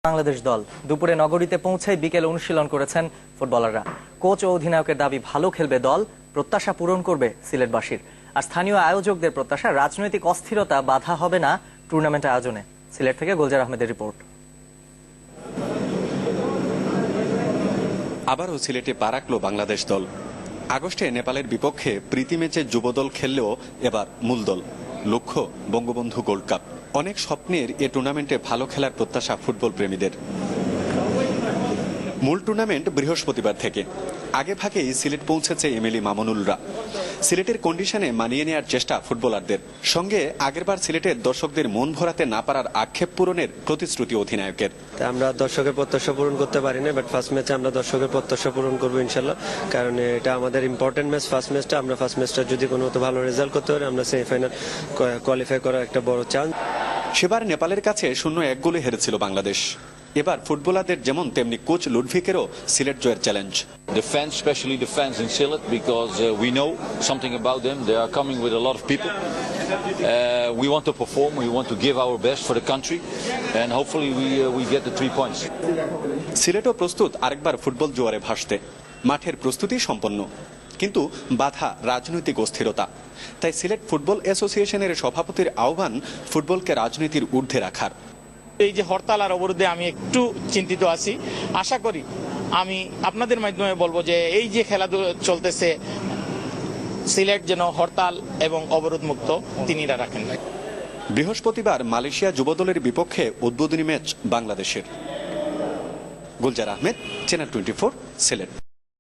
বাংলাদেশ দল দুপুরে নগরীতে পৌঁছে বিকেল অনুশীলন করেছেন ফুটবলাররা। কোচ ও অধিনায়কের দাবি ভালো খেলবে দল, প্রত্যাশা পূরণ করবে সিলেটবাসীর। আর স্থানীয় আয়োজকদের প্রত্যাশা রাজনৈতিক অস্থিরতা বাধা হবে না টুর্নামেন্ট আয়োজনে। সিলেট থেকে গুলজার আহমেদের রিপোর্ট। আবারও সিলেটে পা রাখল বাংলাদেশ দল। আগস্টে নেপালের বিপক্ষে প্রীতি ম্যাচে যুবদল খেললেও এবার মূল দল। লক্ষ্য বঙ্গবন্ধু গোল্ড কাপ। অনেক স্বপ্নের এ টুর্নামেন্টে ভালো খেলার প্রত্যাশা ফুটবল প্রেমীদের। মূল টুর্নামেন্ট বৃহস্পতিবার থেকে। আগে ভাগেই সিলেট পৌঁছেছে এমএলএ মামুনুলরা। সিলেটের কন্ডিশনে মানিয়ে নেওয়ার চেষ্টা ফুটবলারদের সঙ্গে। আগেরবার সিলেটের দর্শকদের মন ভরাতে না পারার আক্ষেপ পূরণের প্রতিশ্রুতি অধিনায়কের। আমরা দর্শকের প্রত্যাশা পূরণ করতে পারি না, বাট ফার্স্ট ম্যাচে আমরা দর্শকের প্রত্যাশা পূরণ করবো ইনশাল্লাহ। কারণ এটা আমাদের ইম্পর্টেন্ট ম্যাচ। ফার্স্ট ম্যাচটা যদি কোনো মতো ভালো রেজাল্ট করতে পারি, আমরা সেমিফাইনাল কোয়ালিফাই করার একটা বড় চান্স। সেবার নেপালের কাছে 0-1 গোলে হেরেছিল বাংলাদেশ। এবার ফুটবলারদের যেমন তেমনি কোচ লুডভিকেরও সিলেট জয়ের challenge. The fans, especially the fans in Sylhet, because we know something about them. They are coming with a lot of people. We want to perform. We want to give our best for the country, and hopefully we get the 3 points. সিলেটও প্রস্তুত আরেকবার football জোয়ারে ভাসতে। মাঠের প্রস্তুতি সম্পন্ন, কিন্তু বাধা রাজনৈতিক অস্থিরতা। তাই সিলেট ফুটবল অ্যাসোসিয়েশনের সভাপতির আহ্বান ফুটবলকে রাজনীতির ঊর্ধ্বে রাখার। এই যে হরতাল আর অবরোধে আমি একটু চিন্তিত আছি। আশা করি আমি আপনাদের মাধ্যমে বলবো যে এই যে খেলাধুলা চলতেছে, সিলেট যেন হরতাল এবং অবরোধ মুক্ত তিনিরা রাখেন। বৃহস্পতিবার মালয়েশিয়া যুবদলের বিপক্ষে উদ্বোধনী ম্যাচ বাংলাদেশের। গুলজার আহমেদ, চ্যানেল 24, সিলেট।